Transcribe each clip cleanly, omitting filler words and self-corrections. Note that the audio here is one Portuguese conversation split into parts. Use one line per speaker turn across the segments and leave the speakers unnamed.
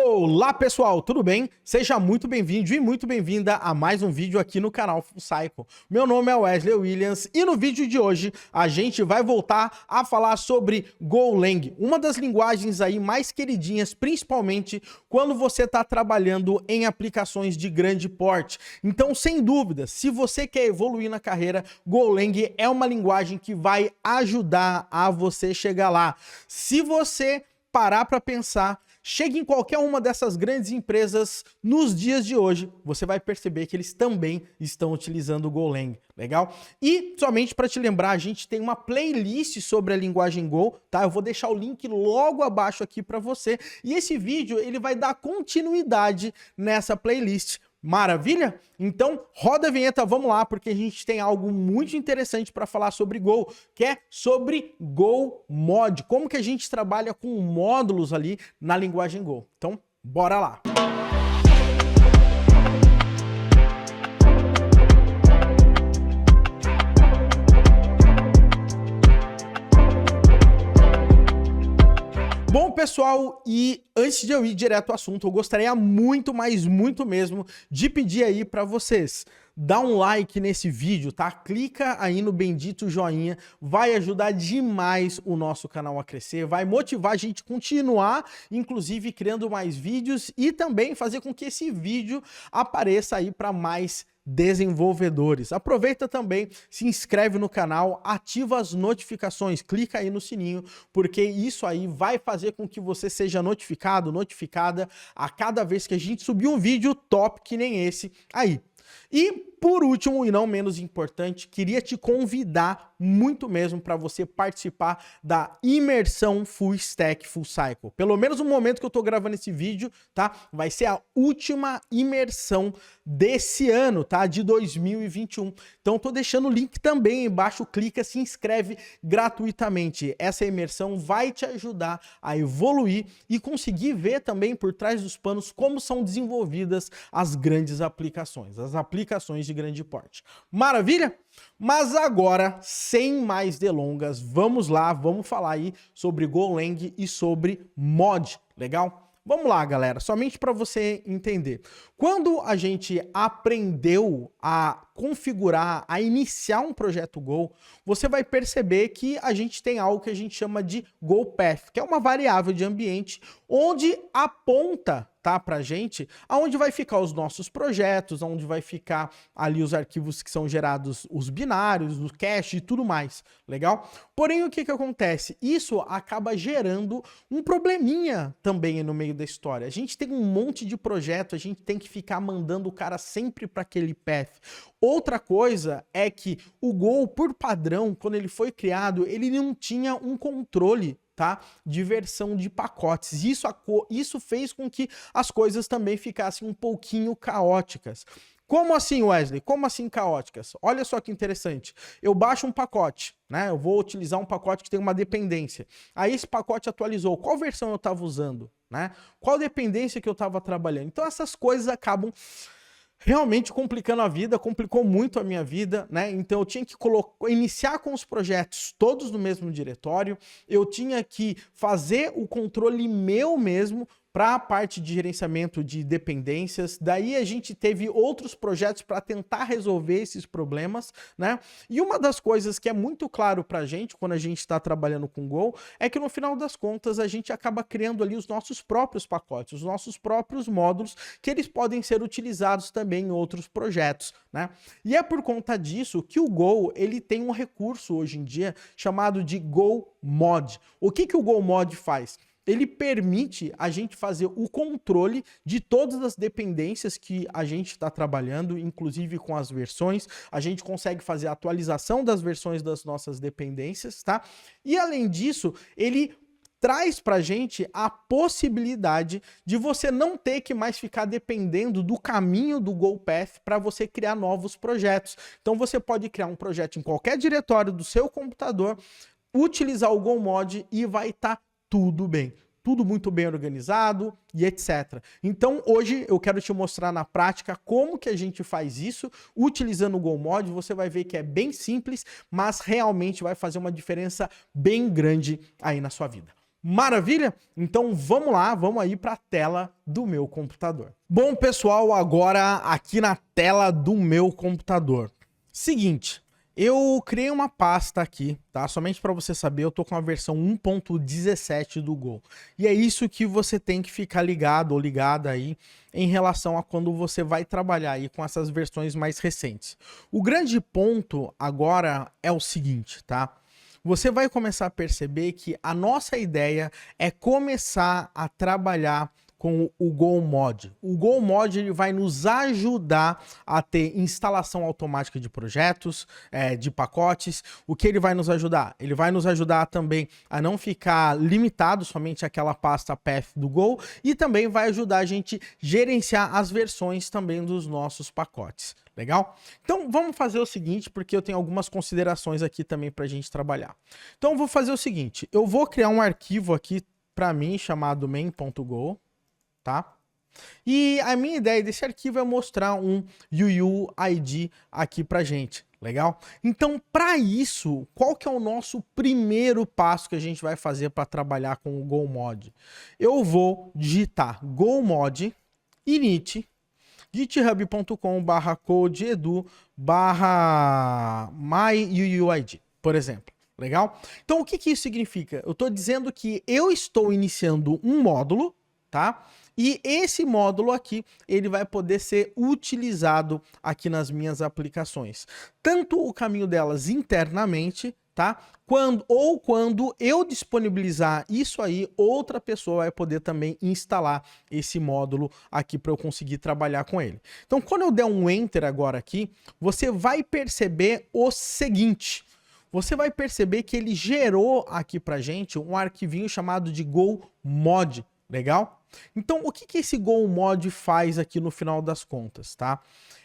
Olá pessoal, tudo bem? Seja muito bem-vindo e muito bem-vinda a mais um vídeo aqui no canal Full Cycle. Meu nome é Wesley Williams e no vídeo de hoje a gente vai voltar a falar sobre Golang, uma das linguagens aí mais queridinhas, principalmente quando você está trabalhando em aplicações de grande porte. Então, sem dúvida, se você quer evoluir na carreira, Golang é uma linguagem que vai ajudar a você chegar lá. Se você parar para pensar, chegue em qualquer uma dessas grandes empresas nos dias de hoje, você vai perceber que eles também estão utilizando o Golang, legal? E somente para te lembrar, a gente tem uma playlist sobre a linguagem Go, tá? Eu vou deixar o link logo abaixo aqui para você. E esse vídeo ele vai dar continuidade nessa playlist. Maravilha? Então, roda a vinheta, vamos lá, porque a gente tem algo muito interessante para falar sobre Go, que é sobre Go Mod, como que a gente trabalha com módulos ali na linguagem Go. Então, bora lá! Bom, pessoal, e antes de eu ir direto ao assunto, eu gostaria muito, mas muito mesmo, de pedir aí para vocês, dá um like nesse vídeo, tá? Clica aí no bendito joinha, vai ajudar demais o nosso canal a crescer, vai motivar a gente a continuar, inclusive, criando mais vídeos e também fazer com que esse vídeo apareça aí para mais desenvolvedores. Aproveita também, se inscreve no canal, ativa as notificações, clica aí no sininho, porque isso aí vai fazer com que você seja notificado, notificada a cada vez que a gente subir um vídeo top que nem esse aí. E por último, e não menos importante, queria te convidar muito mesmo para você participar da imersão Full Stack Full Cycle. Pelo menos no momento que eu tô gravando esse vídeo, tá? Vai ser a última imersão desse ano, tá? De 2021. Então tô deixando o link também embaixo, clica, se inscreve gratuitamente. Essa imersão vai te ajudar a evoluir e conseguir ver também por trás dos panos como são desenvolvidas as grandes aplicações, as aplicações de grande porte. Maravilha? Mas agora, sem mais delongas, vamos lá, vamos falar aí sobre Golang e sobre mod, legal? Vamos lá, galera, somente para você entender. Quando a gente aprendeu a configurar, a iniciar um projeto Go, você vai perceber que a gente tem algo que a gente chama de GoPath, que é uma variável de ambiente onde aponta, tá, pra gente aonde vai ficar os nossos projetos, aonde vai ficar ali os arquivos que são gerados, os binários, o cache e tudo mais, legal? Porém, o que que acontece? Isso acaba gerando um probleminha também no meio da história. A gente tem um monte de projeto, a gente tem que ficar mandando o cara sempre para aquele path. Outra coisa é que o Go, por padrão, quando ele foi criado, ele não tinha um controle, tá, de versão de pacotes. Isso fez com que as coisas também ficassem um pouquinho caóticas. Como assim, Wesley? Como assim caóticas? Olha só que interessante. Eu baixo um pacote, né? Eu vou utilizar um pacote que tem uma dependência. Aí esse pacote atualizou. Qual versão eu estava usando, né? Qual dependência que eu estava trabalhando? Então essas coisas acabam realmente complicando a vida, complicou muito a minha vida, né? Então eu tinha que iniciar com os projetos todos no mesmo diretório, eu tinha que fazer o controle meu mesmo para a parte de gerenciamento de dependências. Daí a gente teve outros projetos para tentar resolver esses problemas, né? E uma das coisas que é muito claro para a gente quando a gente está trabalhando com Go é que no final das contas a gente acaba criando ali os nossos próprios pacotes, os nossos próprios módulos que eles podem ser utilizados também em outros projetos, né? E é por conta disso que o Go ele tem um recurso hoje em dia chamado de Go Mod. O que que o Go Mod faz? Ele permite a gente fazer o controle de todas as dependências que a gente está trabalhando, inclusive com as versões. A gente consegue fazer a atualização das versões das nossas dependências, tá? E além disso, ele traz para a gente a possibilidade de você não ter que mais ficar dependendo do caminho do GoPath para você criar novos projetos. Então você pode criar um projeto em qualquer diretório do seu computador, utilizar o GoMod e vai estar tudo bem, tudo muito bem organizado e etc. Então hoje eu quero te mostrar na prática como que a gente faz isso utilizando o GoMod. Você vai ver que é bem simples, mas realmente vai fazer uma diferença bem grande aí na sua vida. Maravilha? Então vamos lá, vamos aí para a tela do meu computador. Bom, pessoal, agora aqui na tela do meu computador. Seguinte, eu criei uma pasta aqui, tá? Somente para você saber, eu tô com a versão 1.17 do Go. E é isso que você tem que ficar ligado ou ligada aí em relação a quando você vai trabalhar aí com essas versões mais recentes. O grande ponto agora é o seguinte, tá? Você vai começar a perceber que a nossa ideia é começar a trabalhar com o Go Mod. O Go Mod ele vai nos ajudar a ter instalação automática de projetos, de pacotes. O que ele vai nos ajudar? Ele vai nos ajudar também a não ficar limitado somente àquela pasta path do Go e também vai ajudar a gente gerenciar as versões também dos nossos pacotes. Legal? Então vamos fazer o seguinte, porque eu tenho algumas considerações aqui também para a gente trabalhar. Então eu vou fazer o seguinte, eu vou criar um arquivo aqui para mim chamado main.go, tá? E a minha ideia desse arquivo é mostrar um UUID aqui pra gente, legal? Então, para isso, qual que é o nosso primeiro passo que a gente vai fazer para trabalhar com o Go Mod? Eu vou digitar Go Mod init github.com/codeedu/myuuid, por exemplo. Legal? Então, o que que isso significa? Eu estou dizendo que eu estou iniciando um módulo, tá? E esse módulo aqui, ele vai poder ser utilizado aqui nas minhas aplicações. Tanto o caminho delas internamente, tá? Quando eu disponibilizar isso aí, outra pessoa vai poder também instalar esse módulo aqui para eu conseguir trabalhar com ele. Então, quando eu der um Enter agora aqui, você vai perceber o seguinte. Você vai perceber que ele gerou aqui pra gente um arquivinho chamado de Go Mod. Legal? Então, o que que esse Go Mod faz aqui no final das contas, tá?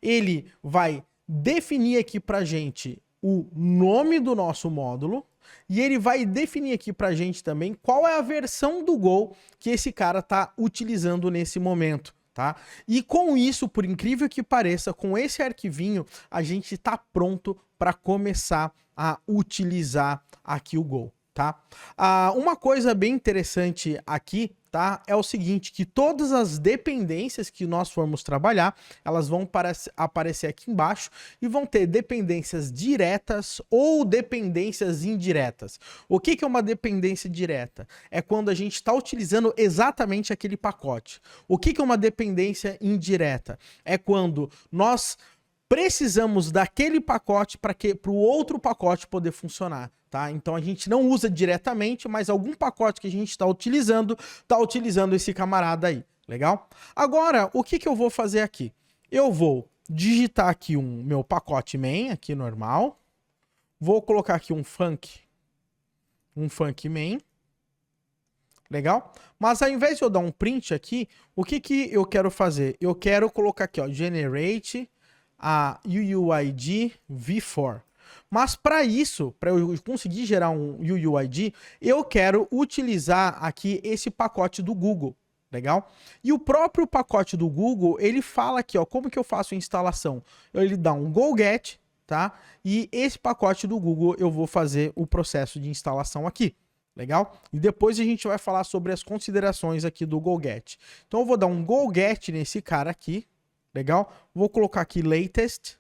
Ele vai definir aqui pra gente o nome do nosso módulo e ele vai definir aqui pra gente também qual é a versão do Go que esse cara tá utilizando nesse momento, tá? E com isso, por incrível que pareça, com esse arquivinho, a gente tá pronto para começar a utilizar aqui o Go, tá? Uma coisa bem interessante aqui, tá, é o seguinte, que todas as dependências que nós formos trabalhar, elas vão aparecer aqui embaixo e vão ter dependências diretas ou dependências indiretas. O que que é uma dependência direta? É quando a gente está utilizando exatamente aquele pacote. O que que é uma dependência indireta? É quando nós precisamos daquele pacote para o outro pacote poder funcionar, tá? Então a gente não usa diretamente, mas algum pacote que a gente está utilizando esse camarada aí, legal? Agora, o que que eu vou fazer aqui? Eu vou digitar aqui meu pacote main, aqui normal, vou colocar aqui um func main, legal? Mas ao invés de eu dar um print aqui, o que que eu quero fazer? Eu quero colocar aqui, ó, generate a UUID v4. Mas para isso, para eu conseguir gerar um UUID, eu quero utilizar aqui esse pacote do Google, legal? E o próprio pacote do Google, ele fala aqui, ó, como que eu faço a instalação? Ele dá um go-get, tá? E esse pacote do Google eu vou fazer o processo de instalação aqui. Legal? E depois a gente vai falar sobre as considerações aqui do go-get. Então eu vou dar um go-get nesse cara aqui. Legal? Vou colocar aqui latest.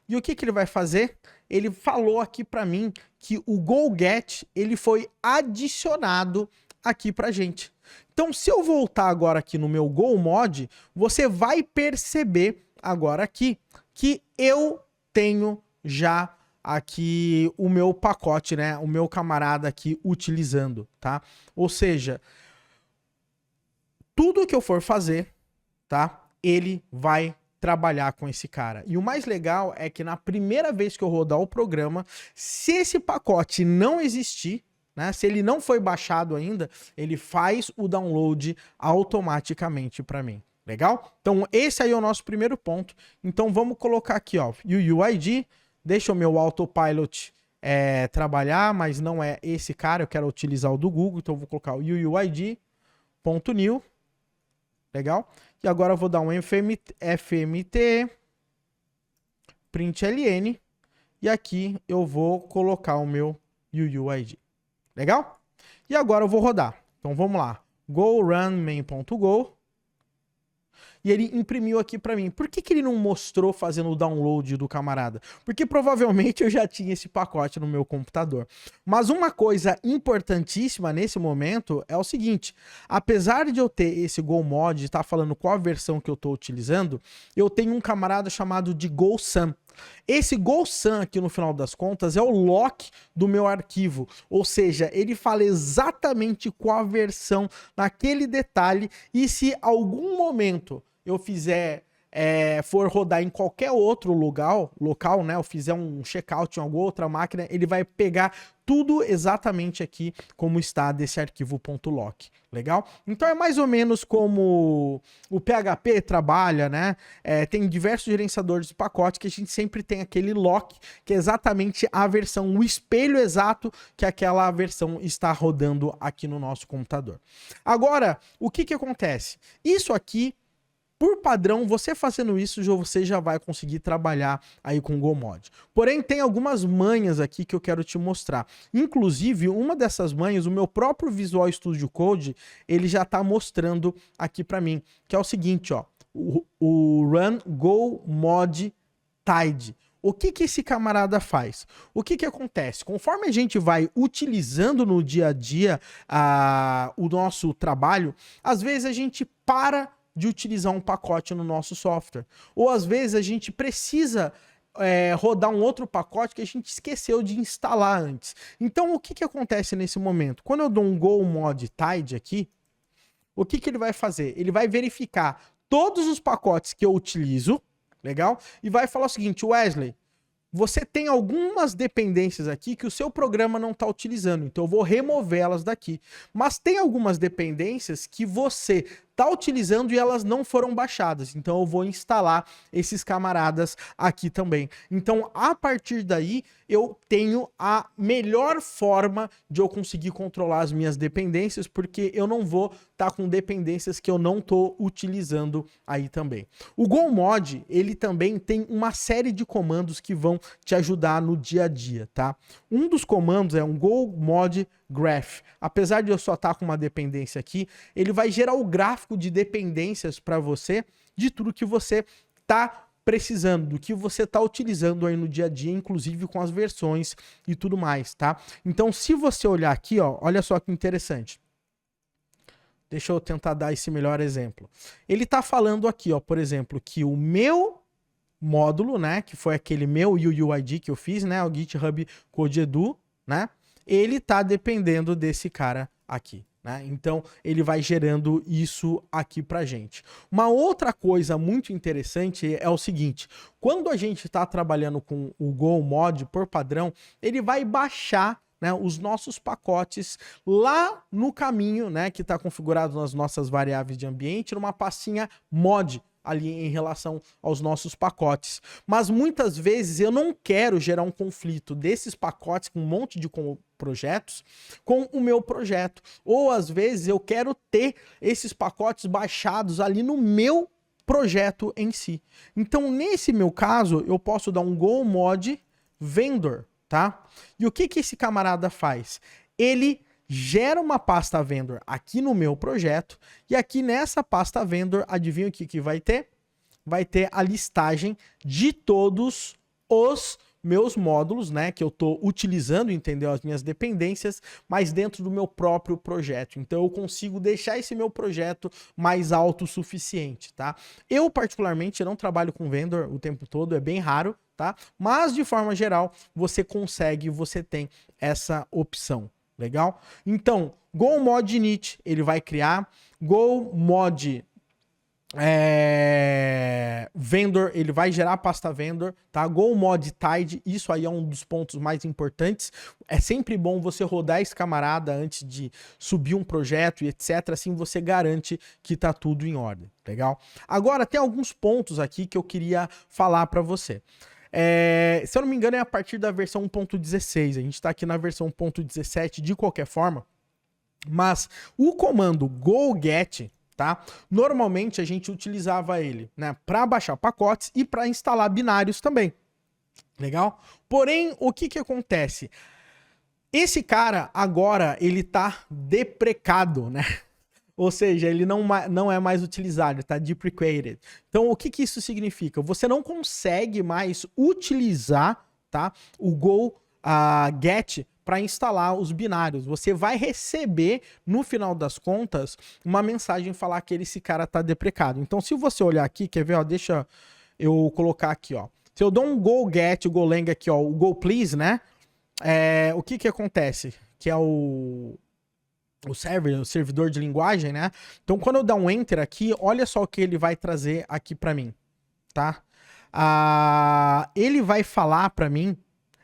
E o que que ele vai fazer? Ele falou aqui para mim que o go-get ele foi adicionado aqui pra gente. Então, se eu voltar agora aqui no meu Go Mod, você vai perceber agora aqui que eu tenho já aqui o meu pacote, né? O meu camarada aqui utilizando, tá? Ou seja, tudo que eu for fazer, tá? Ele vai trabalhar com esse cara. E o mais legal é que na primeira vez que eu rodar o programa, se esse pacote não existir, né, se ele não foi baixado ainda, ele faz o download automaticamente para mim. Legal? Então esse aí é o nosso primeiro ponto. Então vamos colocar aqui, ó, UUID, deixa o meu autopilot trabalhar, mas não é esse cara, eu quero utilizar o do Google, então eu vou colocar o UUID.new. Legal? E agora eu vou dar um fmt println e aqui eu vou colocar o meu UUID. Legal? E agora eu vou rodar. Então vamos lá. Go run main.go. E ele imprimiu aqui para mim. Por que ele não mostrou fazendo o download do camarada? Porque provavelmente eu já tinha esse pacote no meu computador. Mas uma coisa importantíssima nesse momento é o seguinte. Apesar de eu ter esse GoMod, estar falando qual a versão que eu estou utilizando, eu tenho um camarada chamado de GoSum. Esse GoSum aqui no final das contas é o lock do meu arquivo, ou seja, ele fala exatamente qual a versão naquele detalhe e se algum momento eu fizer, for rodar em qualquer outro local, né, eu fizer um checkout em alguma outra máquina, ele vai pegar tudo exatamente aqui como está desse arquivo .lock, legal? Então é mais ou menos como o PHP trabalha, né? Tem diversos gerenciadores de pacote que a gente sempre tem aquele lock, que é exatamente a versão, o espelho exato que aquela versão está rodando aqui no nosso computador. Agora, o que acontece? Isso aqui, por padrão, você fazendo isso, você já vai conseguir trabalhar aí com o GoMod. Porém, tem algumas manhas aqui que eu quero te mostrar. Inclusive, uma dessas manhas, o meu próprio Visual Studio Code, ele já está mostrando aqui para mim, que é o seguinte, ó, o run GoMod Tide. O que esse camarada faz? O que acontece? Conforme a gente vai utilizando no dia a dia o nosso trabalho, às vezes a gente para de utilizar um pacote no nosso software. Ou às vezes a gente precisa rodar um outro pacote que a gente esqueceu de instalar antes. Então o que acontece nesse momento? Quando eu dou um GoMod Tide aqui, o que ele vai fazer? Ele vai verificar todos os pacotes que eu utilizo, legal? E vai falar o seguinte, Wesley, você tem algumas dependências aqui que o seu programa não está utilizando, então eu vou removê-las daqui. Mas tem algumas dependências que você está utilizando e elas não foram baixadas, então eu vou instalar esses camaradas aqui também. Então, a partir daí, eu tenho a melhor forma de eu conseguir controlar as minhas dependências, porque eu não vou estar com dependências que eu não estou utilizando aí também. O GoMod, ele também tem uma série de comandos que vão te ajudar no dia a dia, tá? Um dos comandos é um GoMod Graph. Apesar de eu só estar com uma dependência aqui, ele vai gerar o gráfico de dependências para você de tudo que você está precisando, do que você está utilizando aí no dia a dia, inclusive com as versões e tudo mais, tá? Então, se você olhar aqui, ó, olha só que interessante. Deixa eu tentar dar esse melhor exemplo. Ele está falando aqui, ó, por exemplo, que o meu módulo, né, que foi aquele meu UUID que eu fiz, né, o GitHub Code Edu, né, ele está dependendo desse cara aqui. Né? Então, ele vai gerando isso aqui pra gente. Uma outra coisa muito interessante é o seguinte, quando a gente está trabalhando com o GoMod, por padrão, ele vai baixar, né, os nossos pacotes lá no caminho, né, que está configurado nas nossas variáveis de ambiente, numa pastinha mod, ali em relação aos nossos pacotes. Mas muitas vezes eu não quero gerar um conflito desses pacotes com um monte de projetos com o meu projeto. Ou às vezes eu quero ter esses pacotes baixados ali no meu projeto em si. Então, nesse meu caso, eu posso dar um GoMod Vendor, tá? E o que esse camarada faz? Ele gera uma pasta vendor aqui no meu projeto e aqui nessa pasta vendor, adivinha o que vai ter? Vai ter a listagem de todos os meus módulos, né, que eu estou utilizando, entendeu? As minhas dependências, mas dentro do meu próprio projeto. Então eu consigo deixar esse meu projeto mais autossuficiente, tá? Eu particularmente não trabalho com vendor o tempo todo, é bem raro, tá? Mas de forma geral, você consegue, você tem essa opção. Legal? Então, GoMod init, ele vai criar. GoMod vendor, ele vai gerar a pasta vendor, tá? GoMod Tide, isso aí é um dos pontos mais importantes. É sempre bom você rodar esse camarada antes de subir um projeto e etc. Assim você garante que tá tudo em ordem. Legal? Agora, tem alguns pontos aqui que eu queria falar para você. Se eu não me engano é a partir da versão 1.16, a gente está aqui na versão 1.17 de qualquer forma, mas o comando goget, tá? Normalmente a gente utilizava ele, né, para baixar pacotes e para instalar binários também, legal? Porém, o que acontece? Esse cara agora, ele tá deprecado, né? Ou seja, ele não é mais utilizado, tá deprecated. Então, o que que isso significa? Você não consegue mais utilizar, tá, o get para instalar os binários. Você vai receber, no final das contas, uma mensagem falar que esse cara tá deprecado. Então, se você olhar aqui, quer ver, ó, deixa eu colocar aqui, ó. Se eu dou um get, o golang aqui, ó, o go please, né? O que que acontece? Que é o servidor de linguagem, né? Então, quando eu dar um enter aqui, olha só o que ele vai trazer aqui para mim, tá? Ele vai falar para mim,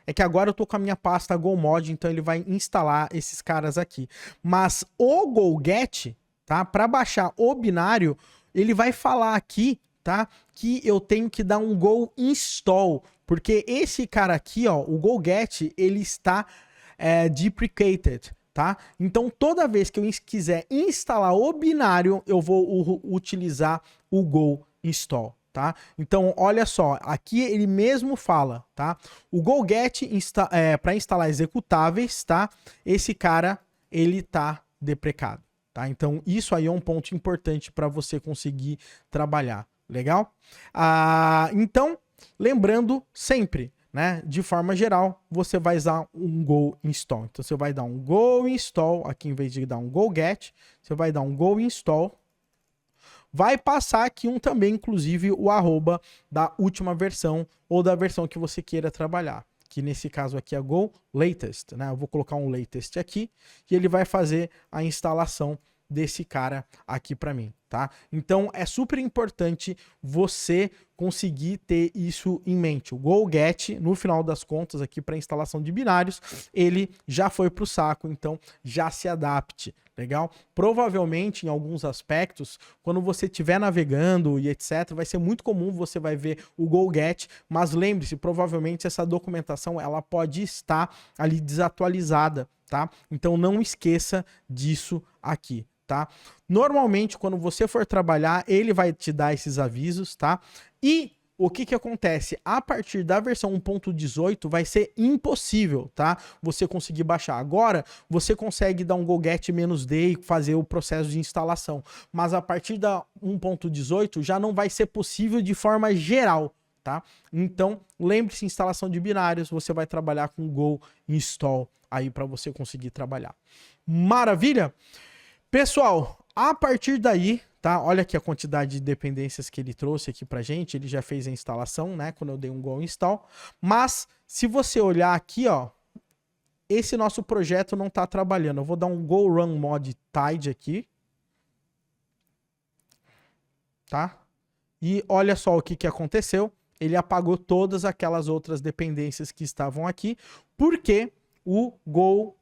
é que agora eu tô com a minha pasta GoMod, então ele vai instalar esses caras aqui. Mas o GoGet, tá? Para baixar o binário, ele vai falar aqui, tá? Que eu tenho que dar um go install, porque esse cara aqui, ó, o GoGet, ele está deprecated, tá? Então toda vez que eu quiser instalar o binário, eu vou utilizar o go install, tá? Então olha só, aqui ele mesmo fala, tá? O GoGet para instalar executáveis, tá? Esse cara, ele tá deprecado, tá? Então isso aí é um ponto importante para você conseguir trabalhar. Legal? Então, lembrando sempre, né? De forma geral, você vai usar um go install. Então, você vai dar um go install, aqui em vez de dar um go get, você vai dar um go install. Vai passar aqui também, inclusive, o arroba da última versão ou da versão que você queira trabalhar. Que nesse caso aqui é go latest, né? Eu vou colocar um latest aqui e ele vai fazer a instalação desse cara aqui para mim, tá? Então é super importante você conseguir ter isso em mente. O GoGet, no final das contas aqui para instalação de binários, ele já foi pro saco, então já se adapte, legal? Provavelmente em alguns aspectos, quando você estiver navegando e etc, vai ser muito comum você vai ver o GoGet, mas lembre-se, provavelmente essa documentação ela pode estar ali desatualizada, tá? Então não esqueça disso aqui. Tá? Normalmente, quando você for trabalhar, ele vai te dar esses avisos, tá? E o que que acontece? A partir da versão 1.18 vai ser impossível, tá? Você conseguir baixar. Agora, você consegue dar um GoGet -D e fazer o processo de instalação. Mas a partir da 1.18 já não vai ser possível de forma geral, tá? Então, lembre-se, instalação de binários, você vai trabalhar com Go install aí para você conseguir trabalhar. Maravilha? Pessoal, a partir daí, tá? Olha aqui a quantidade de dependências que ele trouxe aqui pra gente. Ele já fez a instalação, né? Quando eu dei um go install. Mas, se você olhar aqui, ó, esse nosso projeto não tá trabalhando. Eu vou dar um go run mod tide aqui. Tá? E olha só o que que aconteceu. Ele apagou todas aquelas outras dependências que estavam aqui, porque o go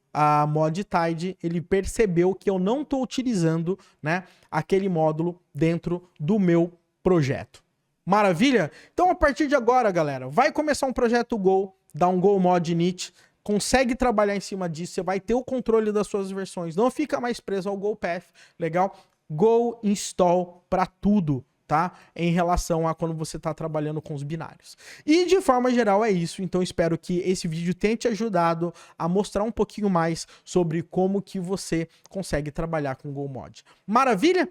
mod tide, ele percebeu que eu não estou utilizando, né, aquele módulo dentro do meu projeto. Maravilha? Então, a partir de agora, galera, vai começar um projeto Go, dá um Go mod init, consegue trabalhar em cima disso, você vai ter o controle das suas versões, não fica mais preso ao Go Path, legal? Go install para tudo, tá? Em relação a quando você está trabalhando com os binários. E de forma geral é isso, então espero que esse vídeo tenha te ajudado a mostrar um pouquinho mais sobre como que você consegue trabalhar com Go Mod. Maravilha?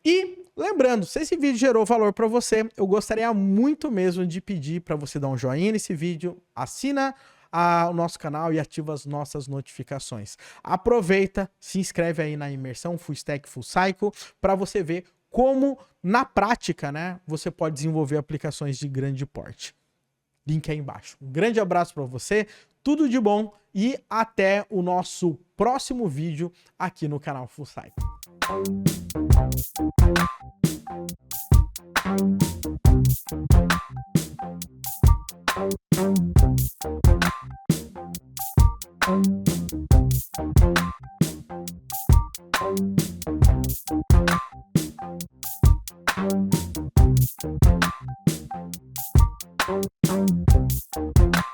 E lembrando, se esse vídeo gerou valor para você, eu gostaria muito mesmo de pedir para você dar um joinha nesse vídeo, assina o nosso canal e ativa as nossas notificações. Aproveita, se inscreve aí na imersão Full Stack Full Cycle para você ver como, na prática, né, você pode desenvolver aplicações de grande porte. Link aí embaixo. Um grande abraço para você, tudo de bom e até o nosso próximo vídeo aqui no canal Full Cycle.